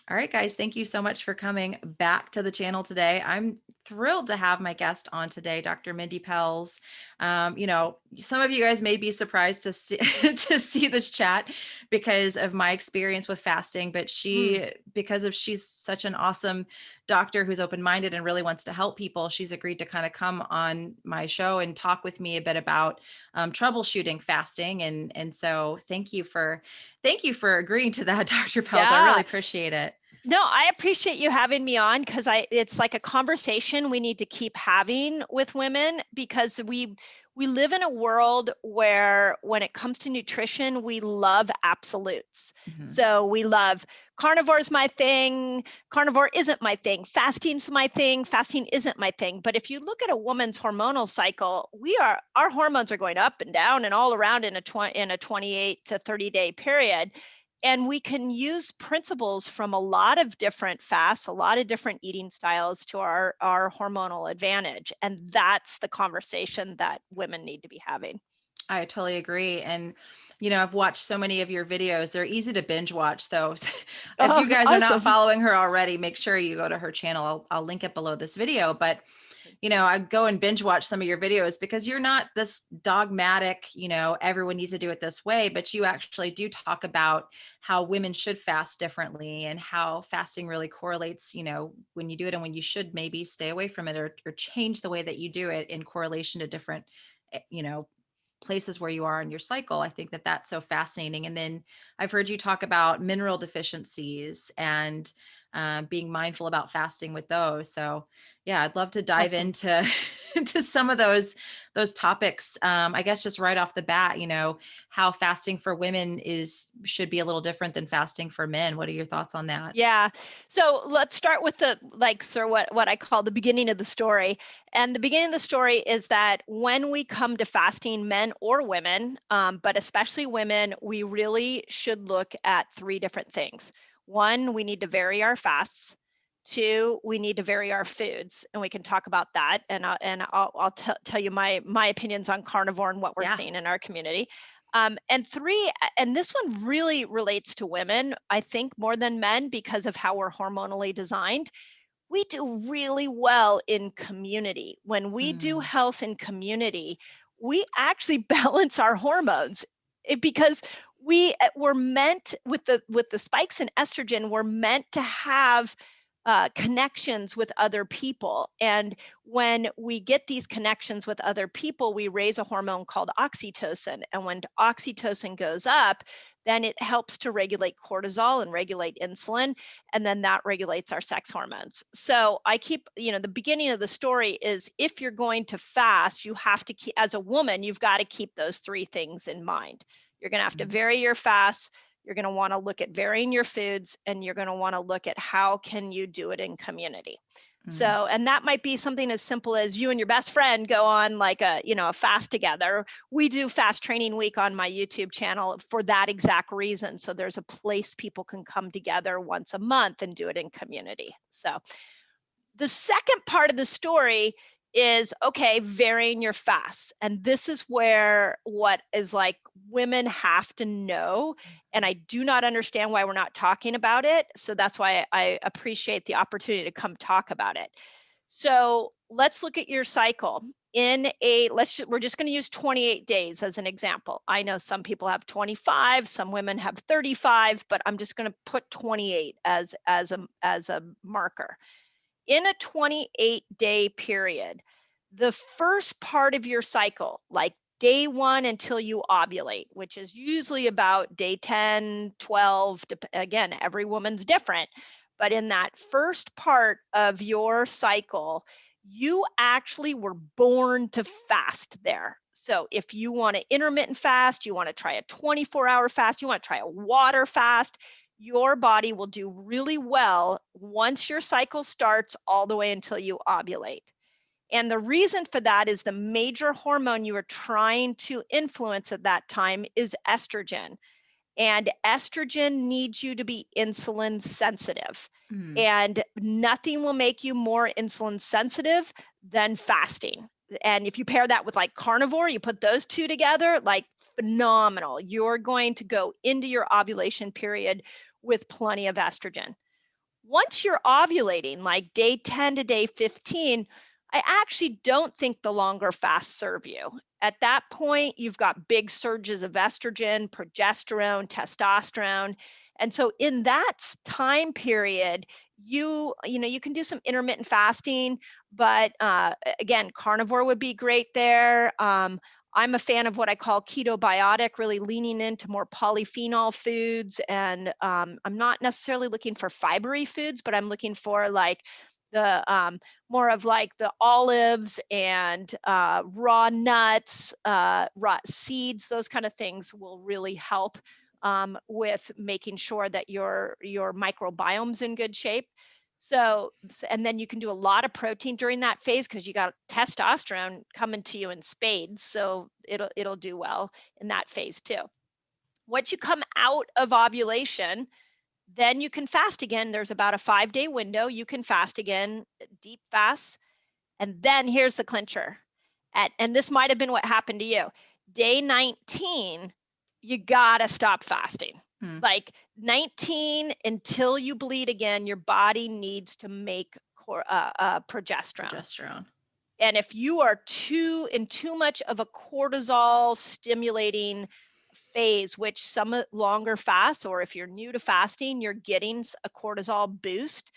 All right, guys, thank you so much for coming back to the channel today. I'm thrilled to have my guest on today, Dr. Mindy Pelz. Some of you guys may be surprised to see to see this chat because of my experience with fasting, but Mm. she's such an awesome doctor who's open-minded and really wants to help people, she's agreed to kind of come on my show and talk with me a bit about troubleshooting fasting. And so thank you for agreeing to that, Dr. Pelz. I really Yeah. appreciate it. No, I appreciate you having me on because it's like a conversation we need to keep having with women because we live in a world where when it comes to nutrition, we love absolutes. Mhm. So we love carnivore is my thing, carnivore isn't my thing, fasting's my thing, fasting isn't my thing. But if you look at a woman's hormonal cycle, our hormones are going up and down and all around in a 28 to 30 day period. And we can use principles from a lot of different fasts, a lot of different eating styles to our hormonal advantage. And that's the conversation that women need to be having. I totally agree. And, I've watched so many of your videos. They're easy to binge watch. So if you Oh, guys are not awesome. following her already, make sure you go to her channel. I'll link it below this video. But, I go and binge watch some of your videos because you're not this dogmatic, everyone needs to do it this way, but you actually do talk about how women should fast differently and how fasting really correlates, when you do it and when you should maybe stay away from it or change the way that you do it in correlation to different, places where you are in your cycle. I think that that's so fascinating. And then I've heard you talk about mineral deficiencies and being mindful about fasting with those. So yeah, I'd love to dive Awesome. into into some of those topics. I guess just right off the bat, how fasting for women should be a little different than fasting for men. What are your thoughts on that? Yeah. So let's start with what I call the beginning of the story. And the beginning of the story is that when we come to fasting, men or women, but especially women, we really should look at three different things. One, we need to vary our fasts. Two, we need to vary our foods, and we can talk about that. And I'll tell you my opinions on carnivore and what we're Yeah. seeing in our community. And three, and this one really relates to women, I think, more than men because of how we're hormonally designed. We do really well in community. When we do Mm, health in community, we actually balance our hormones because we're meant with the spikes in estrogen, we're meant to have connections with other people. And when we get these connections with other people, we raise a hormone called oxytocin. And when oxytocin goes up, then it helps to regulate cortisol and regulate insulin. And then that regulates our sex hormones. So I keep, the beginning of the story is if you're going to fast, you have to keep, as a woman, you've got to keep those three things in mind. You're going to have to mm, vary your fast. You're going to want to look at varying your foods, and you're going to want to look at how can you do it in community. mm. So, and that might be something as simple as you and your best friend go on like a fast together. We do fast training week on my YouTube channel for that exact reason. So there's a place people can come together once a month and do it in community. So the second part of the story is okay, varying your fasts. And this is where what is like women have to know. And I do not understand why we're not talking about it. So that's why I appreciate the opportunity to come talk about it. So let's look at your cycle. We're just going to use 28 days as an example. I know some people have 25, some women have 35, but I'm just going to put 28 as a marker in a 28-day period. The first part of your cycle, like day 1 until you ovulate, which is usually about day 10, 12, again, every woman's different, but in that first part of your cycle, you actually were born to fast there. So if you want to intermittent fast, you want to try a 24-hour fast, you want to try a water fast, your body will do really well once your cycle starts all the way until you ovulate. And the reason for that is the major hormone you are trying to influence at that time is estrogen. And estrogen needs you to be insulin sensitive. Mm. And nothing will make you more insulin sensitive than fasting. And if you pair that with like carnivore, you put those two together, like phenomenal. You're going to go into your ovulation period with plenty of estrogen. Once you're ovulating, like day 10 to day 15, I actually don't think the longer fasts serve you. At that point, you've got big surges of estrogen, progesterone, testosterone. And so in that time period, you can do some intermittent fasting, but again, carnivore would be great there. I'm a fan of what I call ketobiotic, really leaning into more polyphenol foods. And I'm not necessarily looking for fibery foods, but I'm looking for like the more of like the olives and raw nuts, raw seeds, those kind of things will really help with making sure that your microbiome's in good shape. So, and then you can do a lot of protein during that phase because you got testosterone coming to you in spades. So it'll do well in that phase too. Once you come out of ovulation, then you can fast again. There's about a 5-day window. You can fast again, deep fasts. And then here's the clincher. And this might have been what happened to you. Day 19, you gotta stop fasting. Like 19, until you bleed again, your body needs to make progesterone. And if you are in too much of a cortisol stimulating phase, which some longer fasts, or if you're new to fasting, you're getting a cortisol boost,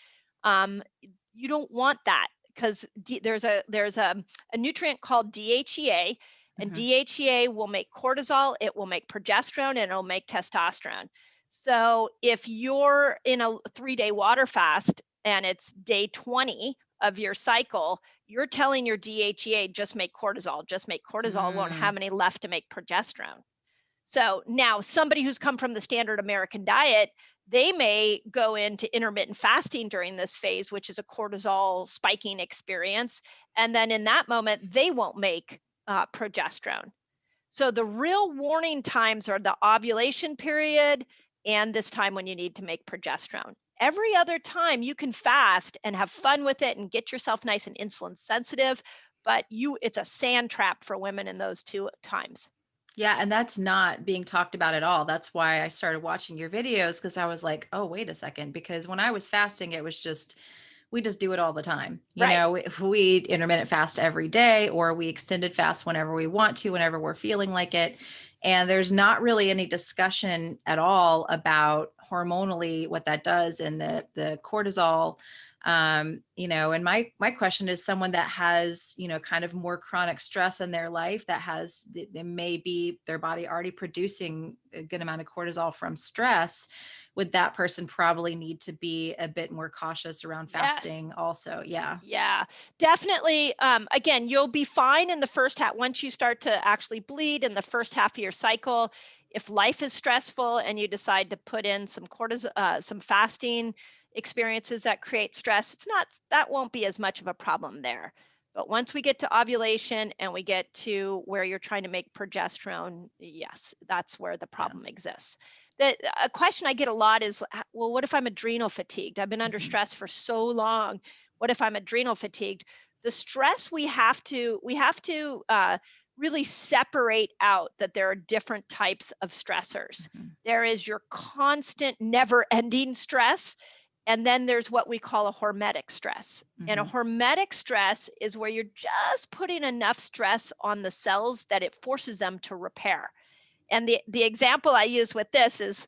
you don't want that, because there's a nutrient called DHEA, and DHEA will make cortisol, it will make progesterone, and it'll make testosterone. So if you're in a 3-day water fast and it's day 20 of your cycle, you're telling your DHEA, just make cortisol, won't have any left to make progesterone. So now somebody who's come from the standard American diet, they may go into intermittent fasting during this phase, which is a cortisol spiking experience. And then in that moment, they won't make progesterone. So the real warning times are the ovulation period and this time when you need to make progesterone. Every other time you can fast and have fun with it and get yourself nice and insulin sensitive, but it's a sand trap for women in those 2 times. Yeah. And that's not being talked about at all. That's why I started watching your videos, because I was like, oh, wait a second. Because when I was fasting, it was just, we just do it all the time. You know, we intermittent fast every day, or we extended fast whenever we want to, whenever we're feeling like it. And there's not really any discussion at all about hormonally what that does, and the cortisol. And my question is, someone that has, kind of more chronic stress in their life, that has, they may be their body already producing a good amount of cortisol from stress, would that person probably need to be a bit more cautious around fasting also? Yeah, definitely. Again, you'll be fine in the first half. Once you start to actually bleed in the first half of your cycle, if life is stressful and you decide to put in some some fasting experiences that create stress, that won't be as much of a problem there. But once we get to ovulation and we get to where you're trying to make progesterone, yes, that's where the problem exists. A question I get a lot is, well, what if I'm adrenal fatigued? I've been under stress for so long. What if I'm adrenal fatigued? The stress, we have to really separate out that there are different types of stressors. There is your constant, never-ending stress, and then there's what we call a hormetic stress. And a hormetic stress is where you're just putting enough stress on the cells that it forces them to repair. And the example I use with this is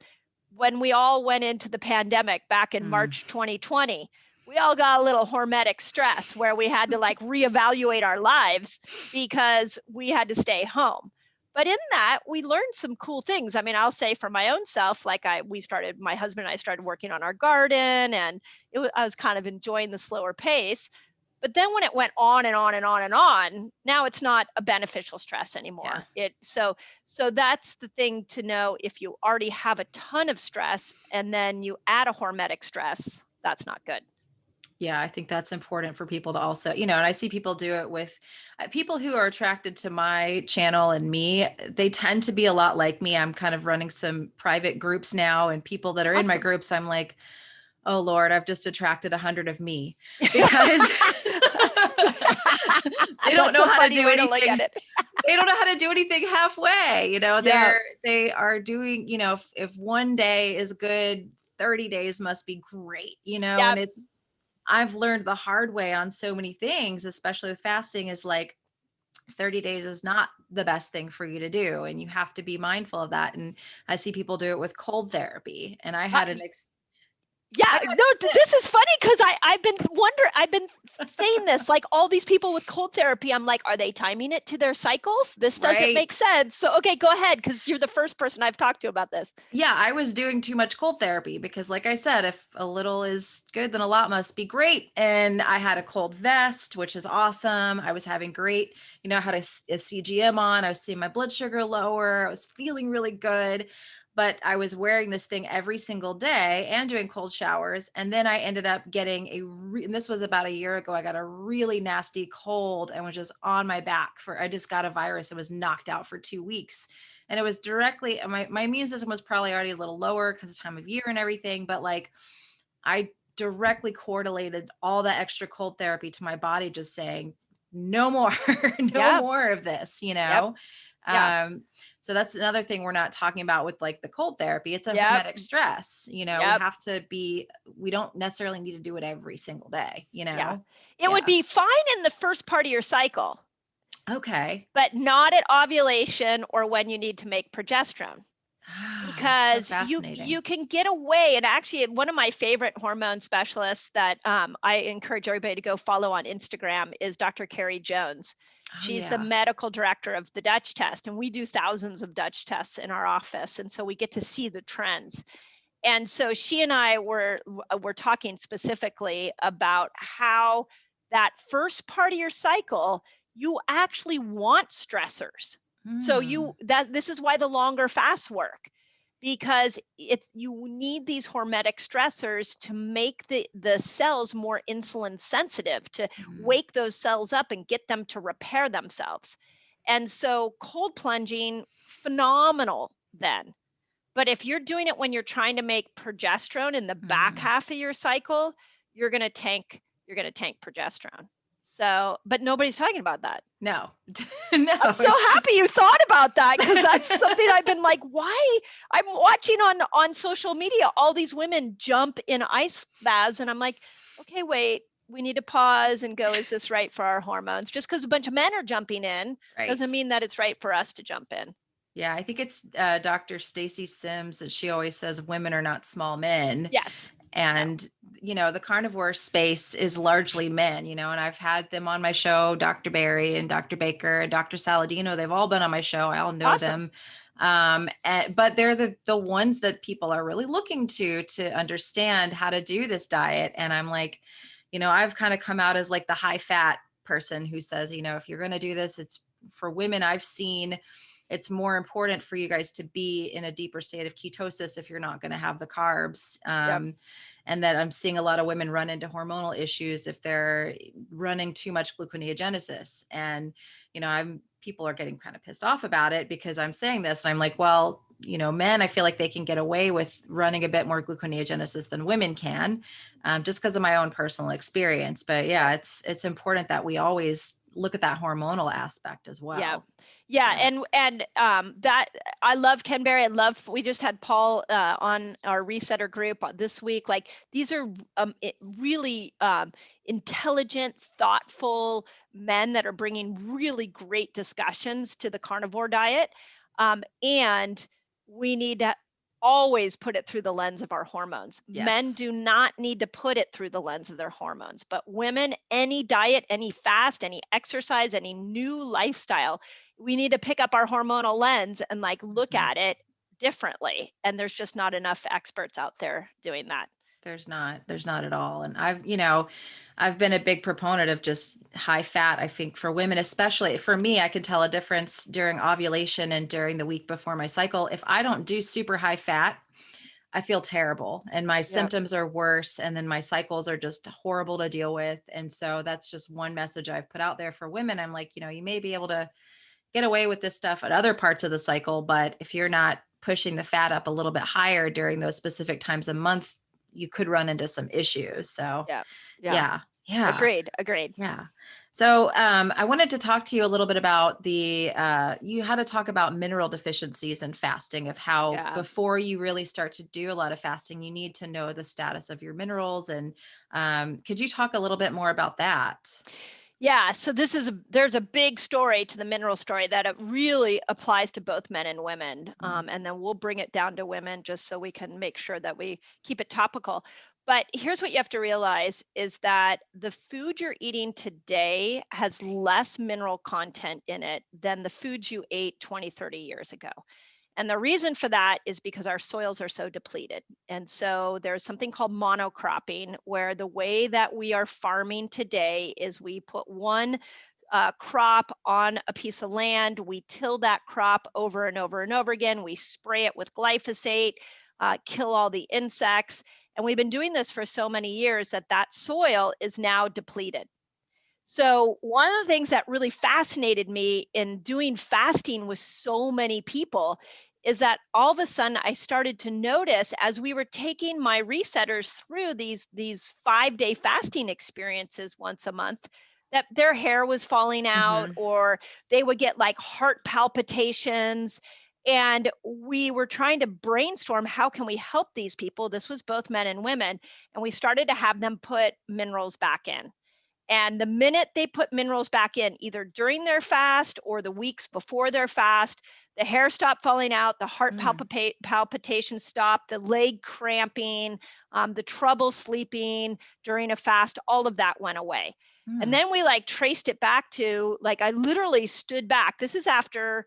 when we all went into the pandemic back in March 2020, we all got a little hormetic stress where we had to like reevaluate our lives because we had to stay home. But in that, we learned some cool things. I mean, I'll say for my own self, like my husband and I started working on our garden, and I was kind of enjoying the slower pace. But then when it went on and on and on and on, now it's not a beneficial stress anymore. So that's the thing to know. If you already have a ton of stress and then you add a hormetic stress, that's not good. Yeah, I think that's important for people to also, and I see people do it with people who are attracted to my channel and me. They tend to be a lot like me. I'm kind of running some private groups now, and people that are in my groups, I'm like, oh Lord, I've just attracted 100 of me, because they don't know how to do anything. They don't know how to do anything halfway. They are doing, if one day is good, 30 days must be great, Yeah. and I've learned the hard way on so many things, especially with fasting, is like 30 days is not the best thing for you to do. And you have to be mindful of that. And I see people do it with cold therapy. And I had I Yeah, got no, sick. this is funny because I've been saying this, like all these people with cold therapy, I'm like, are they timing it to their cycles? This doesn't make Right. sense. So, okay, go ahead, because you're the first person I've talked to about this. Yeah, I was doing too much cold therapy because, like I said, if a little is good, then a lot must be great. And I had a cold vest, which is awesome. I was having great, I had a CGM on. I was seeing my blood sugar lower. I was feeling really good. But I was wearing this thing every single day and doing cold showers. And then I ended up getting and this was about a year ago, I got a really nasty cold and was just on my back I just got a virus and was knocked out for 2 weeks. And it was directly, my immune system was probably already a little lower because of time of year and everything, but like I directly correlated all that extra cold therapy to my body just saying no more, no Yeah. more of this, Yep. Yeah. um so that's another thing we're not talking about with like the cold therapy. It's a Yep. hermetic stress. Yep. We don't necessarily need to do it every single day. Yeah. It would Yeah. be fine in the first part of your cycle, Okay. but not at ovulation or when you need to make progesterone. So Because you fascinating. can get away, and actually one of my favorite hormone specialists that I encourage everybody to go follow on Instagram is Dr. Carrie Jones. Oh She's the yeah. medical director of the Dutch test, and we do thousands of Dutch tests in our office, and so we get to see the trends. And so she and I were talking specifically about how that first part of your cycle, you actually want stressors. So Hmm. this is why the longer fasts work, because you need these hormetic stressors to make the cells more insulin sensitive, to Hmm. wake those cells up and get them to repair themselves. And so cold plunging, phenomenal then. But if you're doing it when you're trying to make progesterone in the back Hmm. half of your cycle, you're going to tank progesterone. So, but nobody's talking about that. No. No, I'm so it's happy just you thought about that, because that's something I've been like, why? I'm watching on social media all these women jump in ice baths, and I'm like, okay, wait, we need to pause and go, is this right for our hormones? Just because a bunch of men are jumping in doesn't right. mean that it's right for us to jump in. Yeah, I think it's Dr. Stacy Sims that she always says women are not small men. Yes. No. And, the carnivore space is largely men, and I've had them on my show, Dr. Barry and Dr. Baker and Dr. Saladino. They've all been on my show. I all know Awesome. them. But they're the ones that people are really looking to understand how to do this diet. And I'm like, I've kind of come out as like the high fat person who says, if you're going to do this, it's for women. I've seen it's more important for you guys to be in a deeper state of ketosis if you're not going to have the carbs. Yep. And that I'm seeing a lot of women run into hormonal issues if they're running too much gluconeogenesis. And, people are getting kind of pissed off about it because I'm saying this. And I'm like, well, men, I feel like they can get away with running a bit more gluconeogenesis than women can, just because of my own personal experience. But yeah, Yep. it's important that we always look at that hormonal aspect as Yeah. well. Yeah. Yeah. And that I love Ken Berry. We just had Paul on our resetter group this week. Like, these are really intelligent, thoughtful men that are bringing really great discussions to the carnivore diet. And we need to always put it through the lens of our hormones. Men Yes. do not need to put it through the lens of their hormones, but women, any diet, any fast, any exercise, any new lifestyle, we need to pick up our hormonal lens and like look Mhm. at it differently. And there's just not enough experts out there doing that. There's not at all. And I've been a big proponent of just high fat. I think for women, especially for me, I can tell a difference during ovulation and during the week before my cycle. If I don't do super high fat, I feel terrible and my Yep. symptoms are worse. And then my cycles are just horrible to deal with. And so that's just one message I've put out there for women. I'm like, you may be able to get away with this stuff at other parts of the cycle, but if you're not pushing the fat up a little bit higher during those specific times a month, you could run into some issues. So Yeah. Yeah. yeah, yeah, Agreed. Agreed. yeah. So I wanted to talk to you a little bit about you had to talk about mineral deficiencies and fasting, of how Yeah. before you really start to do a lot of fasting, you need to know the status of your minerals. And could you talk a little bit more about that? Yeah, so there's a big story to the mineral story that it really applies to both men and women. Mm. And then we'll bring it down to women just so we can make sure that we keep it topical. But here's what you have to realize is that the food you're eating today has less mineral content in it than the foods you ate 20, 30 years ago. And the reason for that is because our soils are so depleted. And so there's something called monocropping, where the way that we are farming today is we put one crop on a piece of land, we till that crop over and over and over again, we spray it with glyphosate, kill all the insects. And we've been doing this for so many years that that soil is now depleted. So, one of the things that really fascinated me in doing fasting with so many people is that all of a sudden I started to notice as we were taking my resetters through these 5-day fasting experiences once a month, that their hair was falling out, Hmm. or they would get like heart palpitations. And we were trying to brainstorm, how can we help these people? This was both men and women. And we started to have them put minerals back in. And the minute they put minerals back in, either during their fast or the weeks before their fast, the hair stopped falling out, the heart Mm. palpitations stopped, the leg cramping, the trouble sleeping during a fast, all of that went away. And Mm. then we like traced it back to, like, I literally stood back. This is after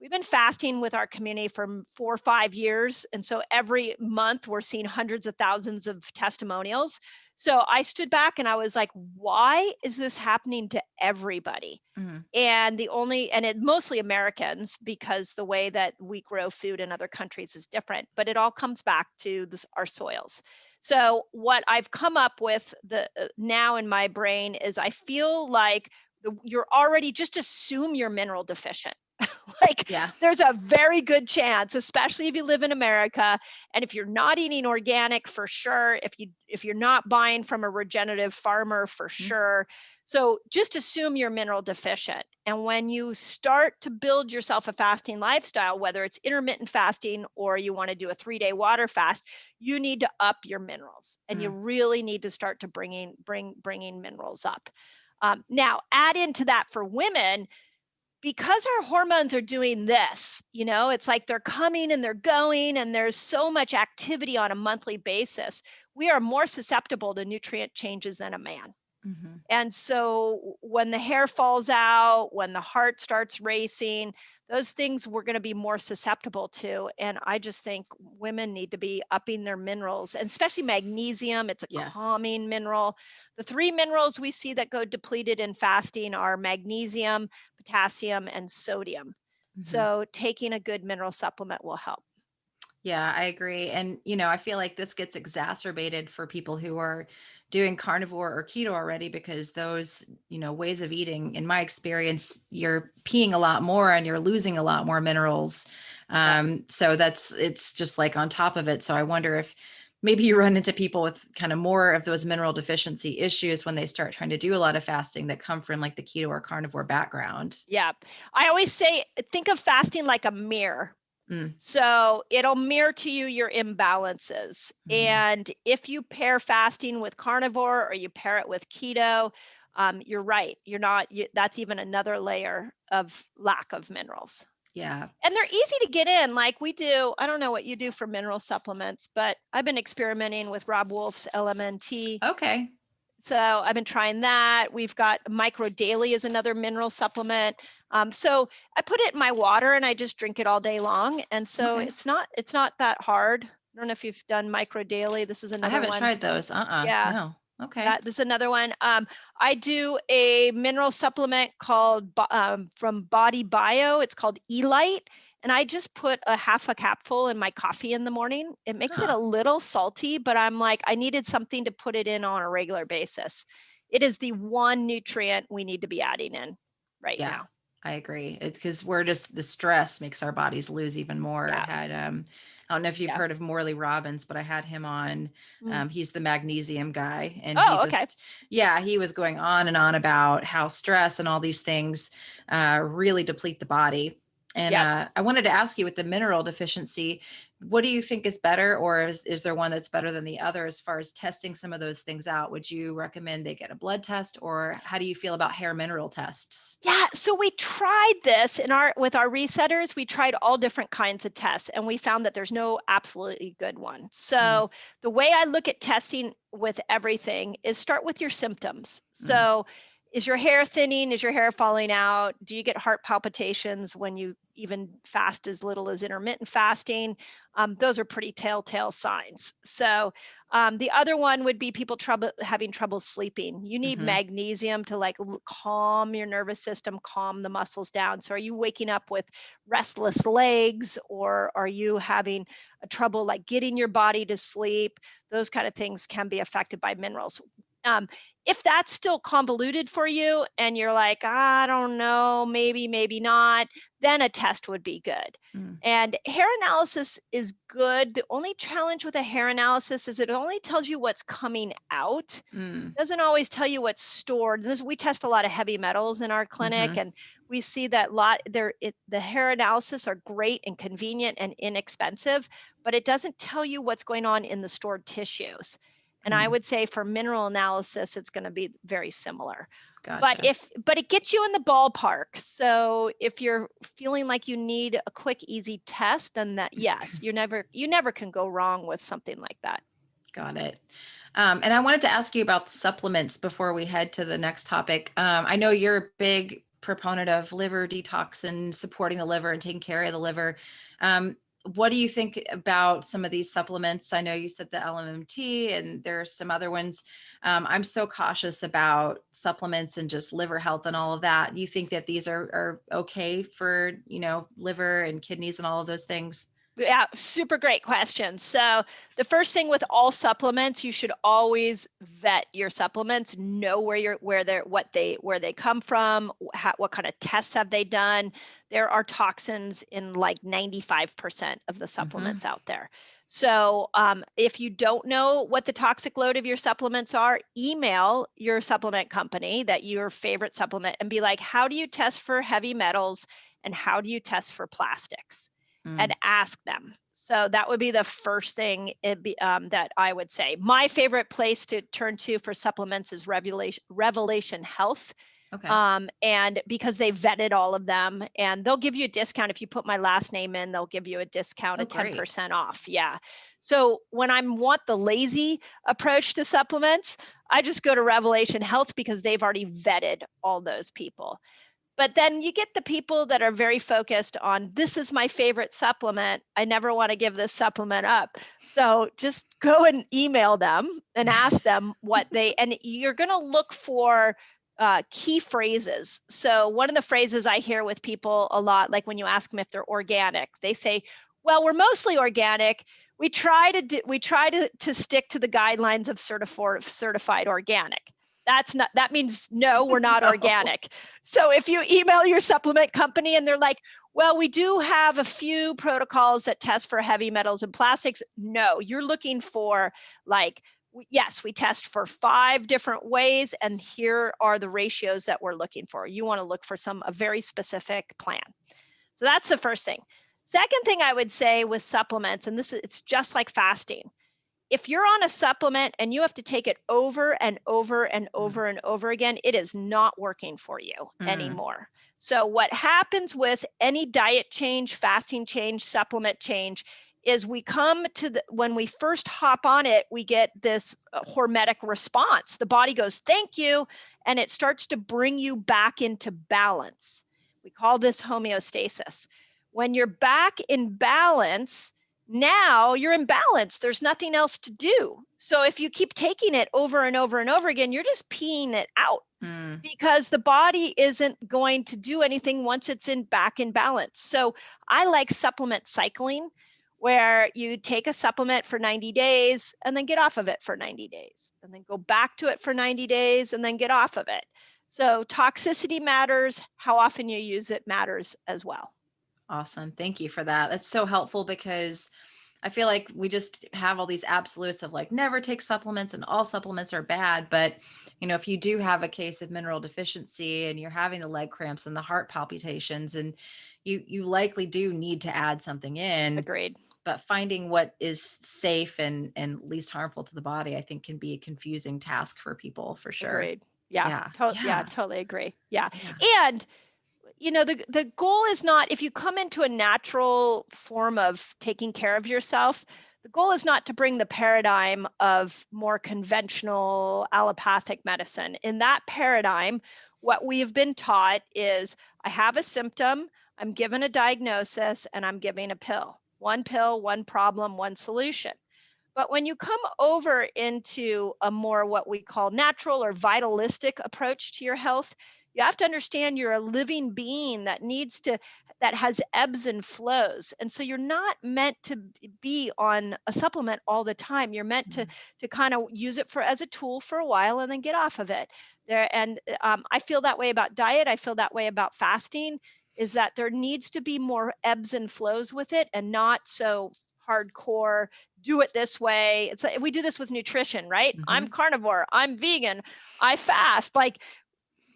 we've been fasting with our community for 4 or 5 years. And so every month we're seeing hundreds of thousands of testimonials. So I stood back and I was like, why is this happening to everybody? Mm. And it mostly Americans, because the way that we grow food in other countries is different, but it all comes back to our soils. So what I've come up with now in my brain is, I feel like you're already, just assume you're mineral deficient. Like, Yeah. there's a very good chance, especially if you live in America, and if you're not eating organic, for sure, if you're not buying from a regenerative farmer, for Mm. sure. So just assume you're mineral deficient. And when you start to build yourself a fasting lifestyle, whether it's intermittent fasting or you want to do a 3-day water fast, you need to up your minerals, and you Mm. really need to start to bringing minerals up. Now, add into that for women, because our hormones are doing this, it's like they're coming and they're going, and there's so much activity on a monthly basis. We are more susceptible to nutrient changes than a man. Hmm. And so when the hair falls out, when the heart starts racing, those things we're going to be more susceptible to. And I just think women need to be upping their minerals, and especially magnesium. It's a Yes. calming mineral. The three minerals we see that go depleted in fasting are magnesium, potassium, and sodium. Hmm. So taking a good mineral supplement will help. Yeah, I agree. And, I feel like this gets exacerbated for people who are doing carnivore or keto already, because those, ways of eating, in my experience, you're peeing a lot more and you're losing a lot more minerals. Yep. So it's just like on top of it. So I wonder if maybe you run into people with kind of more of those mineral deficiency issues when they start trying to do a lot of fasting, that come from like the keto or carnivore background. Yep. I always say, think of fasting like a mirror. Mm. So it'll mirror to you your imbalances. Mhm. And if you pair fasting with carnivore, or you pair it with keto, you're right. You're not, that's even another layer of lack of minerals. Yeah. And they're easy to get in. Like we do, I don't know what you do for mineral supplements, but I've been experimenting with Rob Wolf's LMNT. Okay. So I've been trying that. We've got Micro Daily is another mineral supplement. So I put it in my water and I just drink it all day long. And so Okay. it's not that hard. I don't know if you've done Micro Daily. This is I another haven't one. tried those. Yeah, No. Okay. this is another one. I do a mineral supplement called from Body Bio. It's called Elite, and I just put a half a capful in my coffee in the morning. It makes it Huh. a little salty, but I'm like, I needed something to put it in on a regular basis. It is the one nutrient we need to be adding in right Yeah, now. I agree. It's because the stress makes our bodies lose even more. Yeah. I don't know if you've Yeah. heard of Morley Robbins, but I had him on. Mm. He's the magnesium guy. And he Oh, okay. just, yeah, he was going on and on about how stress and all these things really deplete the body. And Yep. I wanted to ask you, with the mineral deficiency, what do you think is better, or is there one that's better than the other as far as testing some of those things out? Would you recommend they get a blood test, or how do you feel about hair mineral tests? Yeah, so we tried this with our resetters. We tried all different kinds of tests, and we found that there's no absolutely good one. Mm, So the way I look at testing with everything is start with your symptoms. mm, So is your hair thinning? Is your hair falling out? Do you get heart palpitations when you even fast as little as intermittent fasting? Those are pretty telltale signs. So the other one would be people having trouble sleeping. You need mhm, magnesium to like calm your nervous system, calm the muscles down. So are you waking up with restless legs, or are you having a trouble like getting your body to sleep? Those kind of things can be affected by minerals. If that's still convoluted for you and you're like, I don't know, maybe not, then a test would be good. mm, And hair analysis is good. The only challenge with a hair analysis is it only tells you what's coming out. mm, Doesn't always tell you what's stored. We test a lot of heavy metals in our clinic, mhm, and we see that the hair analysis are great and convenient and inexpensive, but it doesn't tell you what's going on in the stored tissues. And I mm. would say for mineral analysis, it's going to be very similar. Gotcha. But it gets you in the ballpark. So if you're feeling like you need a quick, easy test, then that, yes, you never can go wrong with something like that. Got it. And I wanted to ask you about the supplements before we head to the next topic. I know you're a big proponent of liver detox and supporting the liver and taking care of the liver. Um, what do you think about some of these supplements? I know you said the LMMT, and there's some other ones. I'm so cautious about supplements and just liver health and all of that. Do you think that these are okay for, liver and kidneys and all of those things? Yeah, super great question. So the first thing with all supplements, you should always vet your supplements, know where they come from, what kind of tests have they done. There are toxins in like 95% of the Mm-hmm. supplements out there. So if you don't know what the toxic load of your supplements are, email your supplement company that your favorite supplement and be like, how do you test for heavy metals and how do you test for plastics? And Mm, ask them. So that would be the first thing that I would say. My favorite place to turn to for supplements is Revelation Health. okay. And because they vetted all of them, and they'll give you a discount. If you put my last name in, they'll give you a discount Oh, of great. 10% off. Yeah. So when I want the lazy approach to supplements, I just go to Revelation Health because they've already vetted all those people. But then you get the people that are very focused on, this is my favorite supplement. I never want to give this supplement up. So just go and email them and ask them and you're going to look for key phrases. So one of the phrases I hear with people a lot, like when you ask them if they're organic, they say, well, we're mostly organic. We try to stick to the guidelines of certified organic. That means no, we're not No. organic. So if you email your supplement company and they're like, well, we do have a few protocols that test for heavy metals and plastics. No, you're looking for like, yes, we test for 5 different ways, and here are the ratios that we're looking for. You want to look for a very specific plan. So that's the first thing. Second thing I would say with supplements, and it's just like fasting. If you're on a supplement and you have to take it over and over and Mm, over and over again, it is not working for you mm, anymore. So what happens with any diet change, fasting change, supplement change is when we first hop on it, we get this hormetic response. The body goes, thank you, and it starts to bring you back into balance. We call this homeostasis. When you're back in balance, now you're in balance. There's nothing else to do. So if you keep taking it over and over and over again, you're just peeing it out mm. because the body isn't going to do anything once it's back in balance. So I like supplement cycling, where you take a supplement for 90 days and then get off of it for 90 days and then go back to it for 90 days and then get off of it. So toxicity matters. How often you use it matters as well. Awesome. Thank you for that. That's so helpful because I feel like we just have all these absolutes of like never take supplements and all supplements are bad. But, if you do have a case of mineral deficiency and you're having the leg cramps and the heart palpitations, and you likely do need to add something in. Agreed. But finding what is safe and least harmful to the body, I think, can be a confusing task for people for sure. Agreed. Yeah. Yeah. Yeah, Yeah. totally agree. Yeah. Yeah. And the goal is not, if you come into a natural form of taking care of yourself, the goal is not to bring the paradigm of more conventional allopathic medicine. In that paradigm, what we have been taught is I have a symptom, I'm given a diagnosis, and I'm giving a pill. One pill, one problem, one solution. But when you come over into a more what we call natural or vitalistic approach to your health, you have to understand you're a living being that has ebbs and flows. And so you're not meant to be on a supplement all the time. You're meant to kind of use it as a tool for a while and then get off of it. I feel that way about diet. I feel that way about fasting, is that there needs to be more ebbs and flows with it, and not so hardcore, do it this way. It's like we do this with nutrition, right? I'm carnivore, I'm vegan, I fast. Like,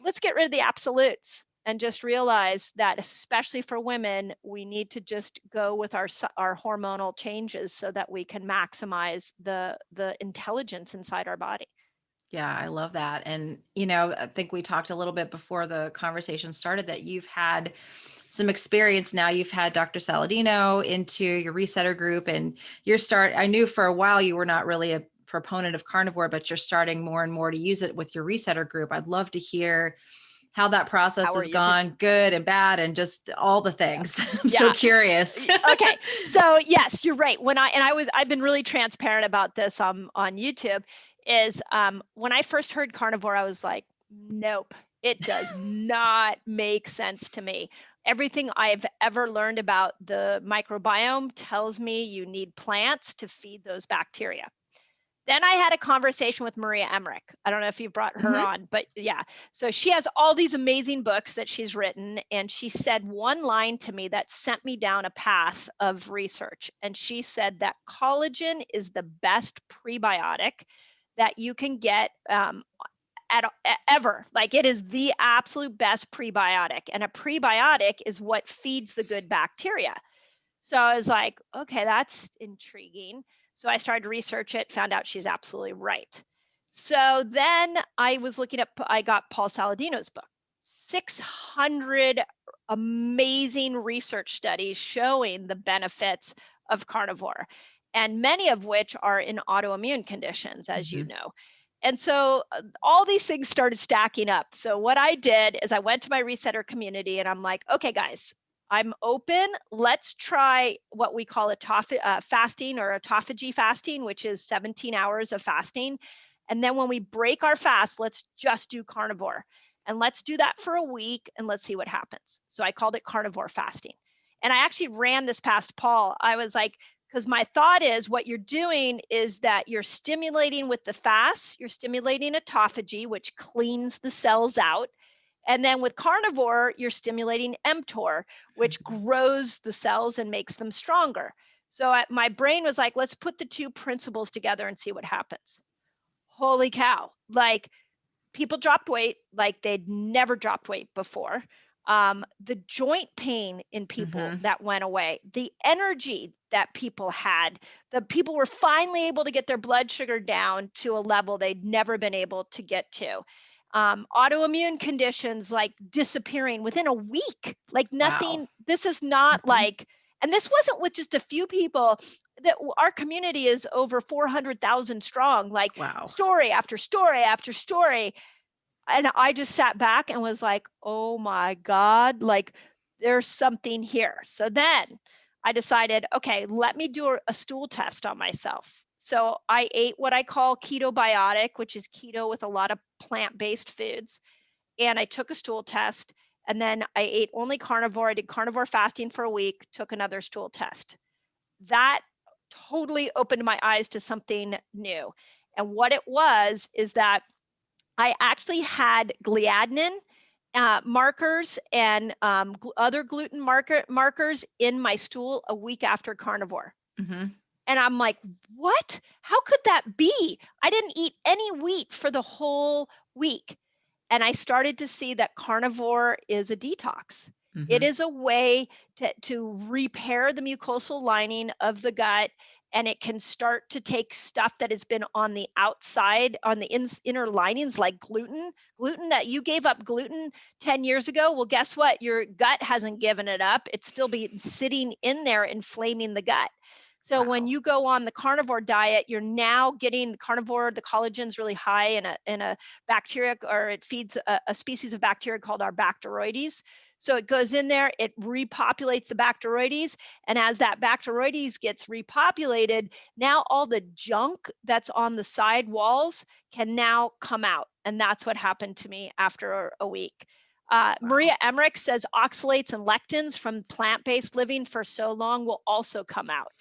let's get rid of the absolutes and just realize that, especially for women, we need to just go with our hormonal changes so that we can maximize the intelligence inside our body. Yeah, I love that. And, I think we talked a little bit before the conversation started that you've had some experience now. You've had Dr. Saladino into your resetter group, and I knew for a while you were not really a proponent of carnivore, but you're starting more and more to use it with your resetter group. I'd love to hear how that process has gone, good and bad, and just all the things. Yeah. I'm so curious. Okay. So yes, you're right. I've been really transparent about this on YouTube, is when I first heard carnivore, I was like, nope, it does not make sense to me. Everything I've ever learned about the microbiome tells me you need plants to feed those bacteria. Then I had a conversation with Maria Emmerich. I don't know if you brought her on, but yeah. So she has all these amazing books that she's written. And she said one line to me that sent me down a path of research. And she said that collagen is the best prebiotic that you can get ever. Like, it is the absolute best prebiotic. And a prebiotic is what feeds the good bacteria. So I was like, okay, that's intriguing. So I started to research it, found out she's absolutely right. So then I got Paul Saladino's book, 600 amazing research studies showing the benefits of carnivore, and many of which are in autoimmune conditions, as you know. And so all these things started stacking up. So what I did is I went to my resetter community and I'm like, okay, guys, I'm open. Let's try what we call fasting, or autophagy fasting, which is 17 hours of fasting. And then when we break our fast, let's just do carnivore. And let's do that for a week and let's see what happens. So I called it carnivore fasting. And I actually ran this past Paul. I was like, because my thought is what you're doing is that you're stimulating with the fast, you're stimulating autophagy, which cleans the cells out. And then with carnivore, you're stimulating mTOR, which grows the cells and makes them stronger. So my brain was like, let's put the two principles together and see what happens. Holy cow. Like, people dropped weight like they'd never dropped weight before. The joint pain in people that went away, the energy that people had, the people were finally able to get their blood sugar down to a level they'd never been able to get to. Autoimmune conditions like disappearing within a week, like nothing. Wow. This is not like, and this wasn't with just a few people. That our community is over 400,000 strong, like story after story after story. And I just sat back and was like, oh my God, like there's something here. So then I decided, okay, let me do a stool test on myself. So I ate what I call Ketobiotic, which is keto with a lot of plant-based foods. And I took a stool test, and then I ate only carnivore. I did carnivore fasting for a week, took another stool test. That totally opened my eyes to something new. And what it was is that I actually had gliadin markers and other gluten markers in my stool a week after carnivore. And I'm like, what? How could that be? I didn't eat any wheat for the whole week. And I started to see that carnivore is a detox. It Mm-hmm. is a way to repair the mucosal lining of the gut, and it can start to take stuff that has been on the outside, on the inner linings, like gluten that you gave up gluten 10 years ago. Well, guess what? Your gut hasn't given it up. It's still been sitting in there, inflaming the gut. So when Wow. you go on the carnivore diet, you're now getting the carnivore, the collagen's really high in a bacteria, or it feeds a species of bacteria called our Bacteroides. So it goes in there, it repopulates the Bacteroides. And as that Bacteroides gets repopulated, now all the junk that's on the side walls can now come out. And that's what happened to me after a week. Wow. Maria Emmerich says oxalates and lectins from plant-based living for so long will also come out.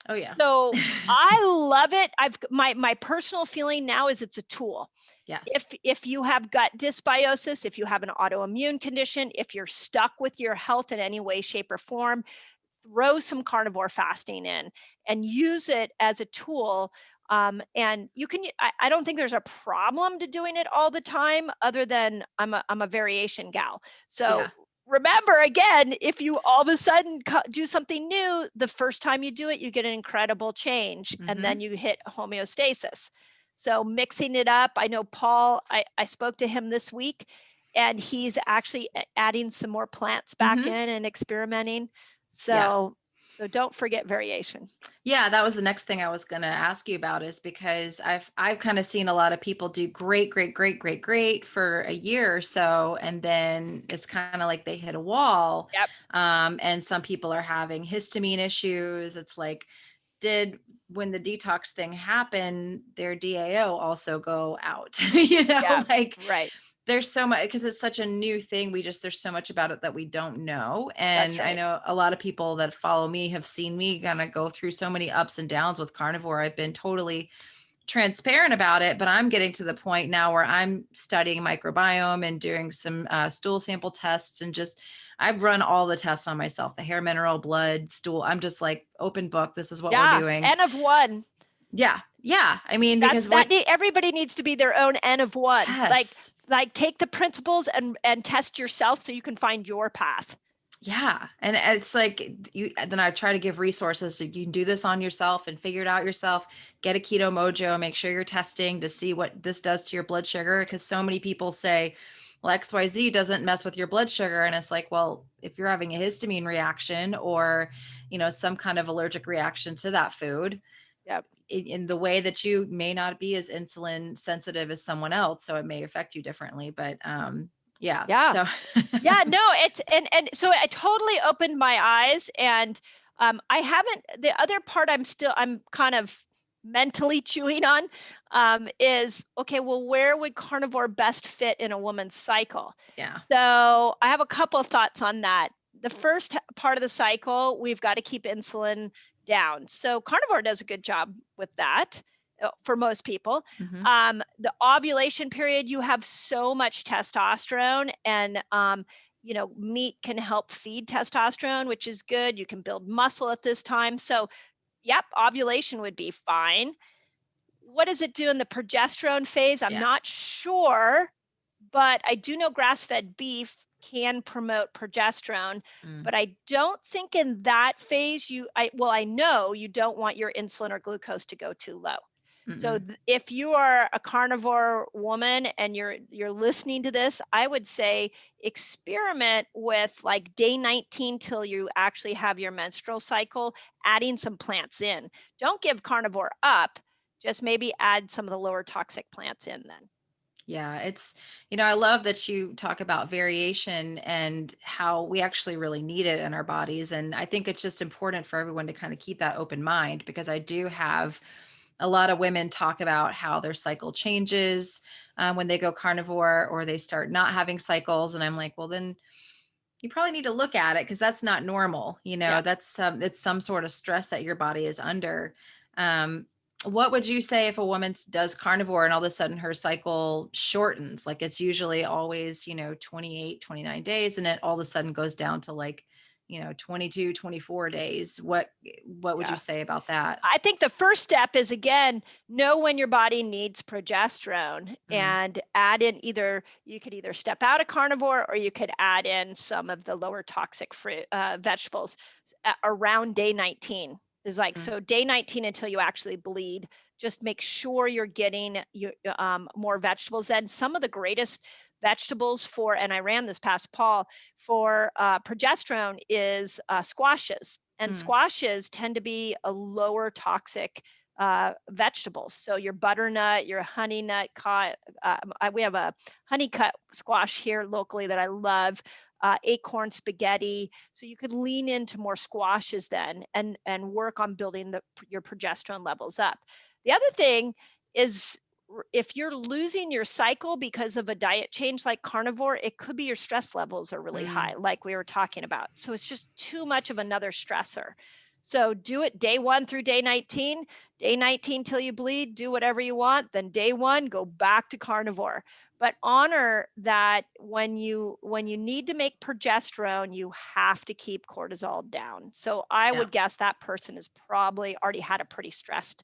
Oh yeah. So I love it. My personal feeling now is it's a tool. Yes. If you have gut dysbiosis, if you have an autoimmune condition, if you're stuck with your health in any way, shape, or form, throw some carnivore fasting in and use it as a tool. And you can, I don't think there's a problem to doing it all the time, other than I'm a variation gal. So Yeah. remember, again, if you all of a sudden do something new, the first time you do it, you get an incredible change, and Mm-hmm. then you hit homeostasis. So mixing it up, I know Paul, I spoke to him this week, and he's actually adding some more plants back Mm-hmm. in and experimenting. Yeah. So don't forget variation. Yeah, that was the next thing I was going to ask you about, is because I've kind of seen a lot of people do great for a year or so, and then it's kind of like they hit a wall. Yep. And some people are having histamine issues. It's like, did when the detox thing happened, their DAO also go out? Yeah. Like Right. there's so much, because it's such a new thing. There's so much about it that we don't know. That's And I right. know a lot of people that follow me have seen me kind of go through so many ups and downs with carnivore. I've been totally transparent about it, but I'm getting to the point now where I'm studying microbiome and doing some stool sample tests, and just I've run all the tests on myself, the hair mineral, blood, stool. I'm just like open book. This is what we're Yeah. doing. N of one. Yeah. Yeah. I mean, That's because what, everybody needs to be their own N of one. yes. Like take the principles and test yourself so you can find your path. Yeah. And it's like then I try to give resources so you can do this on yourself and figure it out yourself. Get a Keto Mojo, make sure you're testing to see what this does to your blood sugar. Because so many people say, well, XYZ doesn't mess with your blood sugar. And it's like, well, if you're having a histamine reaction, or, some kind of allergic reaction to that food, Yep. in the way that you may not be as insulin sensitive as someone else, so it may affect you differently. But yeah. Yeah. So Yeah, no, it's and so I totally opened my eyes, and I haven't, the other part I'm kind of mentally chewing on, is okay, well, where would carnivore best fit in a woman's cycle? yeah. So I have a couple of thoughts on that. The first part of the cycle, we've got to keep insulin down. So carnivore does a good job with that, for most people. Hmm. The ovulation period, you have so much testosterone, and meat can help feed testosterone, which is good. You can build muscle at this time. So, yep, ovulation would be fine. What does it do in the progesterone phase? I'm Yeah. not sure, but I do know grass-fed beef can promote progesterone, Mm. but I don't think in that phase I know you don't want your insulin or glucose to go too low. So Mm-mm. if you are a carnivore woman and you're listening to this, I would say experiment with like day 19 till you actually have your menstrual cycle, adding some plants in. Don't give carnivore up, just maybe add some of the lower toxic plants in then. Yeah, I love that you talk about variation and how we actually really need it in our bodies. And I think it's just important for everyone to kind of keep that open mind, because I do have a lot of women talk about how their cycle changes when they go carnivore, or they start not having cycles. And I'm like, well, then you probably need to look at it, because that's not normal. Yep. That's it's some sort of stress that your body is under. Um, what would you say if a woman does carnivore and all of a sudden her cycle shortens? Like it's usually always, 28, 29 days, and it all of a sudden goes down to like, 22, 24 days. What would you Yeah. say about that? I think the first step is, again, know when your body needs progesterone Mm, and add in you could either step out of carnivore or you could add in some of the lower toxic fruit, vegetables around day 19 is like, mm, so day 19 until you actually bleed, just make sure you're getting more vegetables. Then some of the greatest vegetables for, and I ran this past Paul, for progesterone is squashes. And mm, squashes tend to be a lower toxic vegetables. So your butternut, your honey nut, we have a honey cut squash here locally that I love. Acorn spaghetti. So you could lean into more squashes then, and work on building your progesterone levels up. The other thing is, if you're losing your cycle because of a diet change like carnivore, it could be your stress levels are really mm. high, like we were talking about. So it's just too much of another stressor. So do it day 1 through day 19. Day 19 till you bleed, do whatever you want. Then day 1, go back to carnivore. But honor that when you need to make progesterone, you have to keep cortisol down. So I Yeah. would guess that person has probably already had a pretty stressed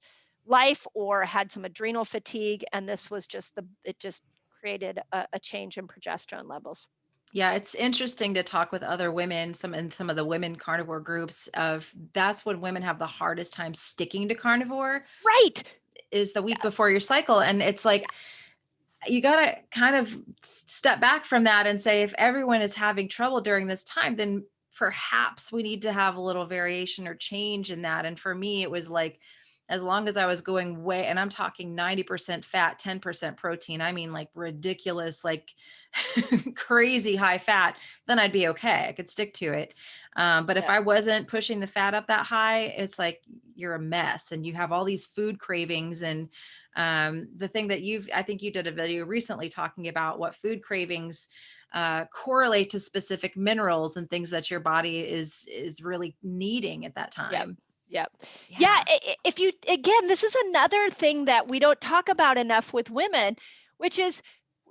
life or had some adrenal fatigue, and this was just it just created a change in progesterone levels. Yeah, it's interesting to talk with other women, some of the women carnivore groups of that's when women have the hardest time sticking to carnivore Right. is the week Yeah. before your cycle. And it's like you got to kind of step back from that and say if everyone is having trouble during this time, then perhaps we need to have a little variation or change in that. And for me, it was like as long as I was going way, and I'm talking 90% fat, 10% protein, I mean like ridiculous, like crazy high fat, then I'd be okay. I could stick to it. But if Yeah. I wasn't pushing the fat up that high, it's like you're a mess and you have all these food cravings. And the thing that I think you did a video recently talking about what food cravings correlate to specific minerals and things that your body is really needing at that Yep. time. Yep. Yeah. Yeah. If you, again, this is another thing that we don't talk about enough with women, which is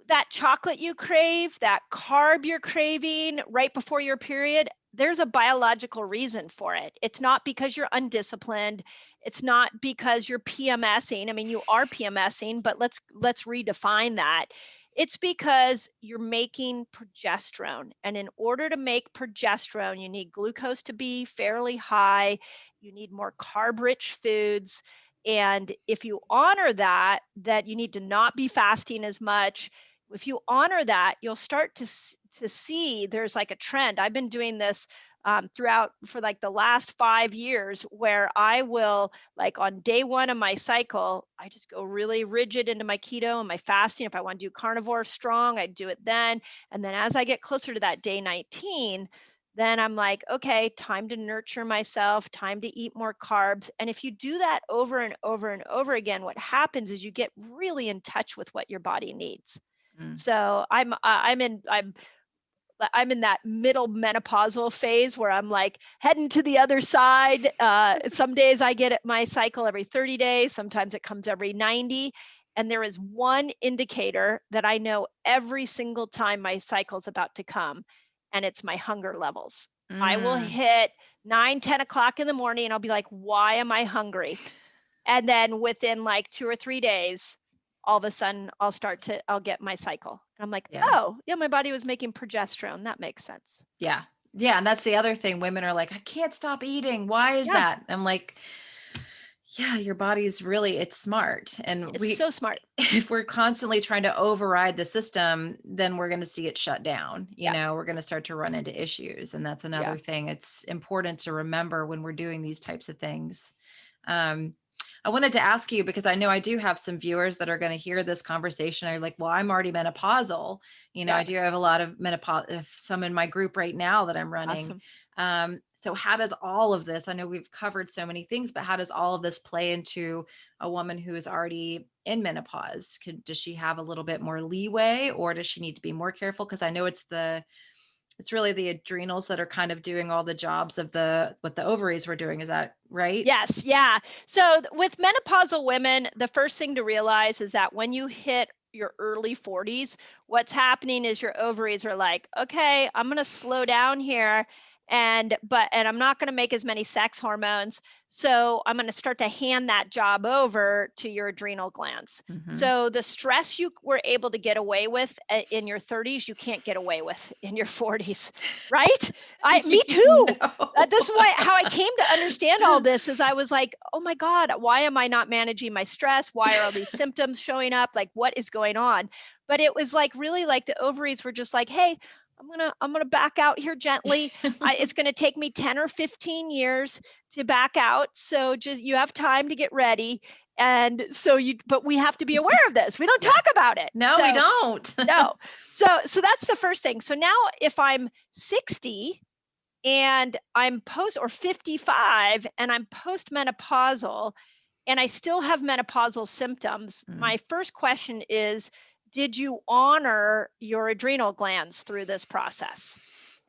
that chocolate you crave, that carb you're craving right before your period. There's a biological reason for it. It's not because you're undisciplined. It's not because you're PMSing. I mean, you are PMSing, but let's redefine that. It's because you're making progesterone. And in order to make progesterone, you need glucose to be fairly high. You need more carb rich foods. And if you honor that you need to not be fasting as much. If you honor that, you'll start to see there's like a trend. I've been doing this throughout for like the last 5 years, where I will, like on day 1 of my cycle, I just go really rigid into my keto and my fasting. If I want to do carnivore strong, I do it then. And then as I get closer to that day 19, then I'm like, okay, time to nurture myself, time to eat more carbs. And if you do that over and over and over again, what happens is you get really in touch with what your body needs. Mm. So I'm in that middle menopausal phase where I'm like heading to the other side. Some days I get my cycle every 30 days. Sometimes it comes every 90. And there is one indicator that I know every single time my cycle's about to come, and it's my hunger levels. I will Mm. hit 9, 10 o'clock in the morning and I'll be like, why am I hungry? And then within like 2 or 3 days, all of a sudden I'll get my cycle. And I'm like, Yeah. oh, yeah, my body was making progesterone. That makes sense. Yeah. Yeah. And that's the other thing. Women are like, I can't stop eating. Why is Yeah, that? I'm like, yeah, your body's really, it's smart. And it's so smart. if we're constantly trying to override the system, then we're going to see it shut down. Yeah, We're going to start to run into issues. And that's yeah. another thing. It's important to remember when we're doing these types of things. Um, I wanted to ask you because I know I do have some viewers that are going to hear this conversation. Are like, well, I'm already menopausal. I Yeah, do have a lot of menopause, some in my group right now that I'm running. awesome. So how does all of this, I know we've covered so many things, but how does all of this play into a woman who is already in menopause? Does she have a little bit more leeway or does she need to be more careful? Because I know it's really the adrenals that are kind of doing all the jobs of what the ovaries were doing. Is that right? Yes, yeah. So with menopausal women, the first thing to realize is that when you hit your early 40s, what's happening is your ovaries are like, okay, I'm going to slow down here. and I'm not going to make as many sex hormones. So I'm going to start to hand that job over to your adrenal glands. Mhm. So the stress you were able to get away with in your 30s, you can't get away with in your 40s, right? Me too. No. This is why how I came to understand all this is I was like, oh my God, why am I not managing my stress? Why are all these symptoms showing up? Like, what is going on? But it was like really like the ovaries were just like, hey, I'm gonna back out here gently. It's gonna take me 10 or 15 years to back out. So just you have time to get ready. And so but we have to be aware of this. We don't Yeah. talk about it. No, we don't. No. So that's the first thing. So now if I'm 60 and I'm post or 55 and I'm postmenopausal and I still have menopausal symptoms, Mm, my first question is, did you honor your adrenal glands through this process?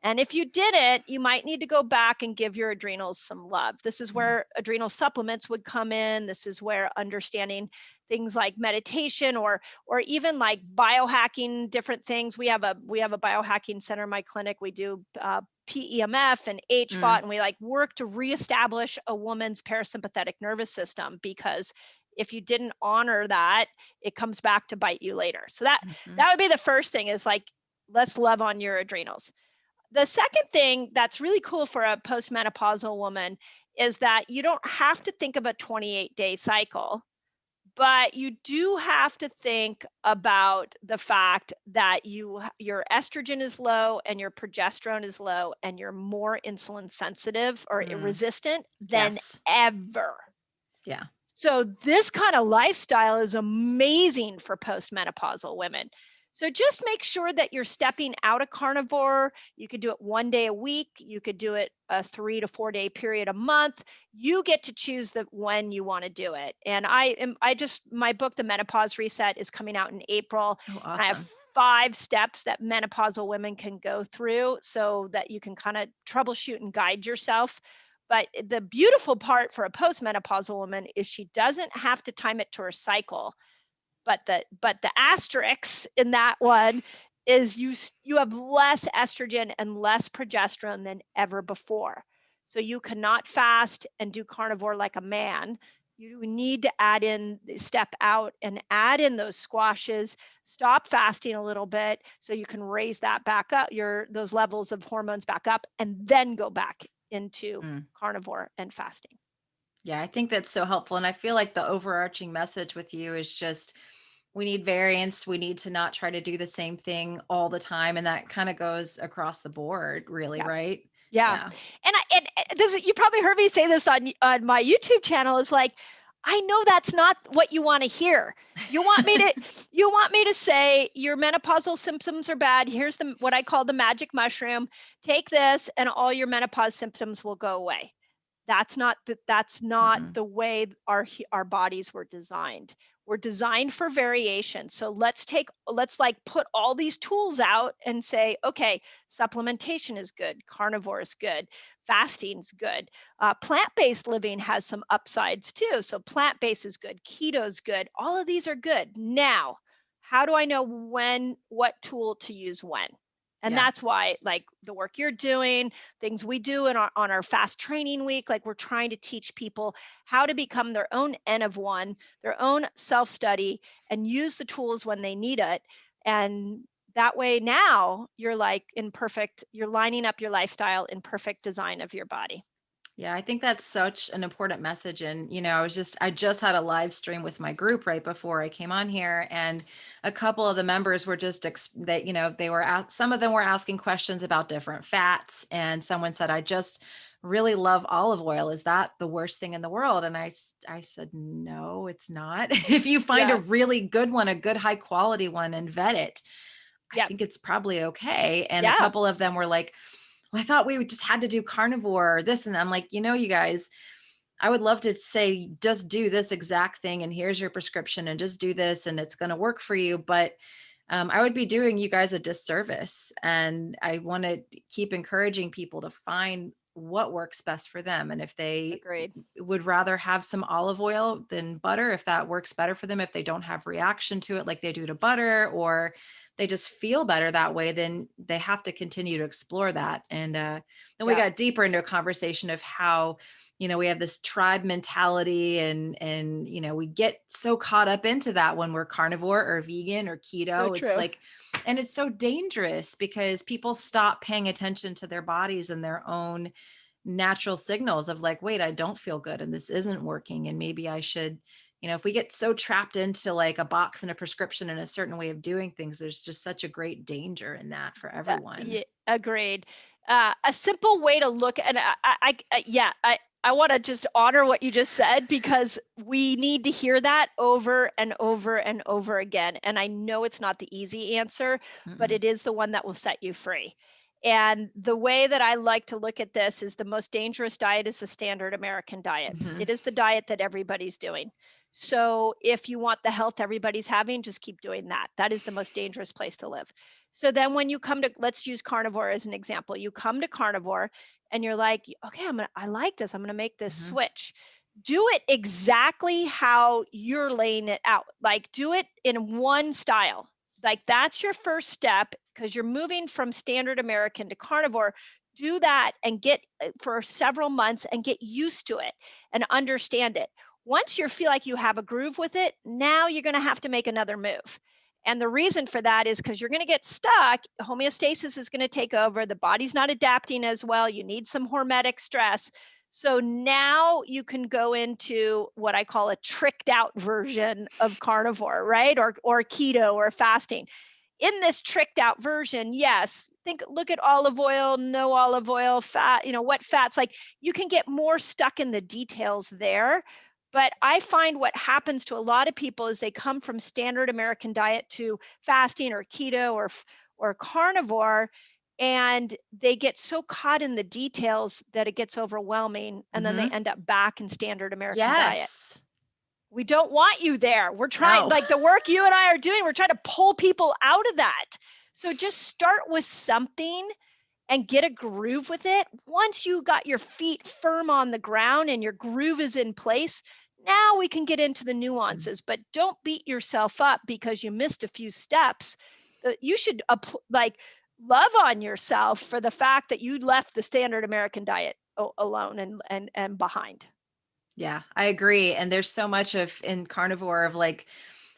And if you didn't, you might need to go back and give your adrenals some love. This is mm, where adrenal supplements would come in. This is where understanding things like meditation or even like biohacking different things. We have a biohacking center in my clinic. We do PEMF and HBOT, mm, and we like work to reestablish a woman's parasympathetic nervous system because if you didn't honor that, it comes back to bite you later. So that mhm, that would be the first thing is like, let's love on your adrenals. The second thing that's really cool for a postmenopausal woman is that you don't have to think of a 28-day cycle, but you do have to think about the fact that your estrogen is low and your progesterone is low and you're more insulin sensitive or mm. resistant than Yes. ever. Yeah. So this kind of lifestyle is amazing for postmenopausal women. So just make sure that you're stepping out of carnivore. You could do it 1 day a week. You could do it a 3 to 4 day period a month. You get to choose when you want to do it. And my book, The Menopause Reset, is coming out in April. Oh, And I have awesome. 5 steps that menopausal women can go through so that you can kind of troubleshoot and guide yourself. But the beautiful part for a postmenopausal woman is she doesn't have to time it to her cycle. But the asterisk in that one is you have less estrogen and less progesterone than ever before. So you cannot fast and do carnivore like a man. You need to step out and add in those squashes, stop fasting a little bit so you can raise that back up, those levels of hormones back up, and then go back into Mm. carnivore and fasting. Yeah, I think that's so helpful. And I feel like the overarching message with you is just we need variance. We need to not try to do the same thing all the time. And that kind of goes across the board, really, Yeah. right? Yeah. Yeah. And this you probably heard me say this on my YouTube channel. It's like, I know that's not what you want to hear. You want me to you want me to say your menopausal symptoms are bad. Here's what I call the magic mushroom. Take this and all your menopause symptoms will go away. That's not Mm-mm. the way our bodies were designed. We're designed for variation. So let's like put all these tools out and say, okay, supplementation is good, carnivore is good, fasting's good. Plant-based living has some upsides too. So plant-based is good, keto's good. All of these are good. Now, how do I know what tool to use when? And Yeah. that's why, like the work you're doing, things we do on our fast training week, like we're trying to teach people how to become their own N of one, their own self study, and use the tools when they need it. And that way now you're lining up your lifestyle in perfect design of your body. Yeah, I think that's such an important message. And, I just had a live stream with my group right before I came on here. And a couple of the members were they were some of them were asking questions about different fats. And someone said, I just really love olive oil. Is that the worst thing in the world? And I said, no, it's not. If you find a Yeah. really good one, a good high quality one and vet it, I Yep. think it's probably okay. And a Yeah. couple of them were like, well, I thought we just had to do carnivore or this. And I'm like, you guys, I would love to say, just do this exact thing. And here's your prescription and just do this and it's going to work for you. But I would be doing you guys a disservice. And I want to keep encouraging people to find what works best for them. And if they Agreed. would rather have some olive oil than butter, if that works better for them, if they don't have reaction to it like they do to butter, or they just feel better that way, then they have to continue to explore that. And then we Yeah. got deeper into a conversation of how, we have this tribe mentality, and we get so caught up into that when we're carnivore or vegan or So keto. It's true. like, and it's so dangerous because people stop paying attention to their bodies and their own natural signals of like, wait, I don't feel good and this isn't working. And maybe I should, if we get so trapped into like a box and a prescription and a certain way of doing things, there's just such a great danger in that for everyone. Yeah, agreed. A simple way to look at, yeah, I want to just honor what you just said, because we need to hear that over and over and over again. And I know it's not the easy answer, but Mm-mm. it is the one that will set you free. And the way that I like to look at this is the most dangerous diet is the standard American diet. Mhm. It is the diet that everybody's doing. So if you want the health everybody's having, just keep doing that. That is the most dangerous place to live. So then when you come to, let's use carnivore as an example. You come to carnivore and you're like, okay, I like this. I'm going to make this Mhm. switch. Do it exactly how you're laying it out. Like, do it in one style. Like, that's your first step, because you're moving from standard American to carnivore. Do that and get for several months and get used to it and understand it. Once you feel like you have a groove with it, now you're going to have to make another move. And the reason for that is because you're going to get stuck. Homeostasis is going to take over. The body's not adapting as well. You need some hormetic stress. So now you can go into what I call a tricked out version of carnivore, right? Or keto or fasting. In this tricked out version, yes, look at olive oil, no olive oil, fat, what fats, like you can get more stuck in the details there. But I find what happens to a lot of people is they come from standard American diet to fasting or keto or carnivore, and they get so caught in the details that it gets overwhelming, and then they Mhm. end up back in standard American diet. Yes. We don't want you there. We're trying, No. like the work you and I are doing, we're trying to pull people out of that. So just start with something and get a groove with it. Once you got your feet firm on the ground and your groove is in place, now we can get into the nuances, but don't beat yourself up because you missed a few steps. You should like love on yourself for the fact that you left the standard American diet alone and behind. Yeah, I agree. And there's so much of in carnivore of like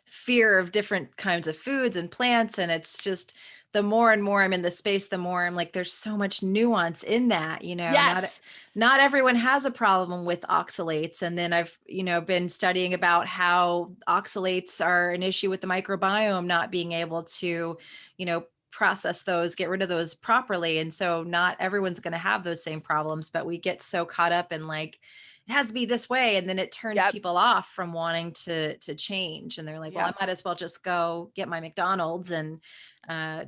fear of different kinds of foods and plants. And it's just the more and more I'm in the space, the more I'm like, there's so much nuance in that, not Yes. not everyone has a problem with oxalates. And then I've, been studying about how oxalates are an issue with the microbiome not being able to, process those, get rid of those properly. And so not everyone's going to have those same problems, but we get so caught up in like, it has to be this way, and then it turns Yep. people off from wanting to change, and they're like, well, I Yep. might as well just go get my McDonald's and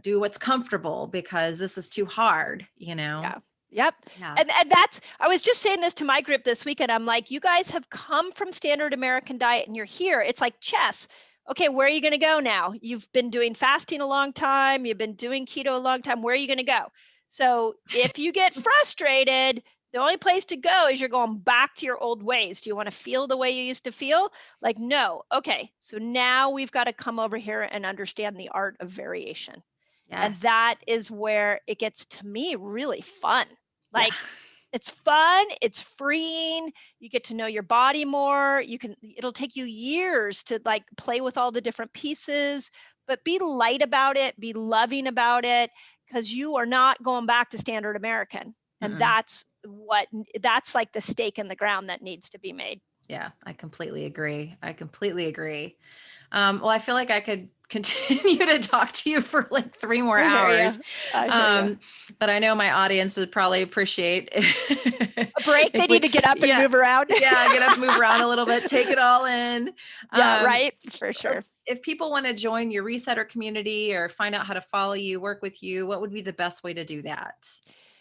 do what's comfortable because this is too hard. Yeah. Yep. Yeah. And that's, I was just saying this to my group this weekend. I'm like, you guys have come from standard American diet and you're here. It's like chess. Okay, where are you going to go now? You've been doing fasting a long time. You've been doing keto a long time. Where are you going to go? So if you get frustrated, the only place to go is you're going back to your old ways. Do you want to feel the way you used to feel? Like, no. Okay. So now we've got to come over here and understand the art of variation. And Yes. that is where it gets, to me, really fun. Yeah. Like, it's fun, it's freeing, you get to know your body more. It'll take you years to like play with all the different pieces, but be light about it, be loving about it, because you are not going back to standard American. And Mm-mm. that's like the stake in the ground that needs to be made. Yeah, I completely agree. I completely agree. Well, I feel like I could continue to talk to you for like 3 more I hear hours. you. I hear you. But I know my audience would probably appreciate A break, they if we, need to get up and yeah, move around. yeah, get up, move around a little bit, take it all in. Yeah, Um, right, for sure. if people want to join your resetter community or find out how to follow you, work with you, what would be the best way to do that?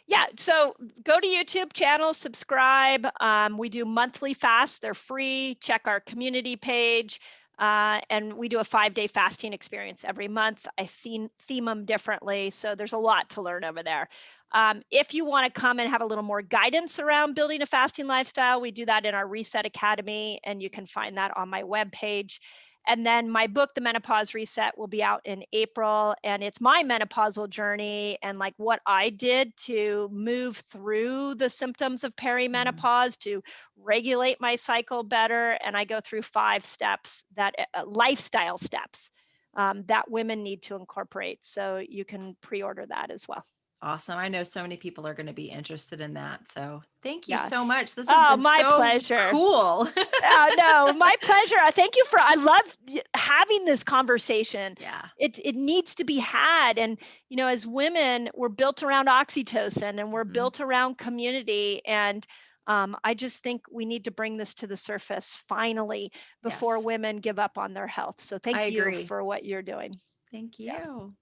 Yeah, so go to YouTube channel, subscribe. We do monthly fasts, they're free. Check our community page. And we do a 5-day fasting experience every month. I theme them differently. So there's a lot to learn over there. If you want to come and have a little more guidance around building a fasting lifestyle, we do that in our Reset Academy, and you can find that on my webpage. And then my book, The Menopause Reset, will be out in April. And it's my menopausal journey and like what I did to move through the symptoms of perimenopause to regulate my cycle better. And I go through 5 steps that lifestyle steps that women need to incorporate. So you can pre-order that as well. Awesome. I know so many people are going to be interested in that. So thank you Yeah. so much. This has Oh, been my so pleasure. cool. No, my pleasure. Thank you I love having this conversation. Yeah. It needs to be had. And, as women, we're built around oxytocin and we're Mhm. built around community. And I just think we need to bring this to the surface finally before Yes. women give up on their health. So I thank you agree. for what you're doing. Thank Yeah. you.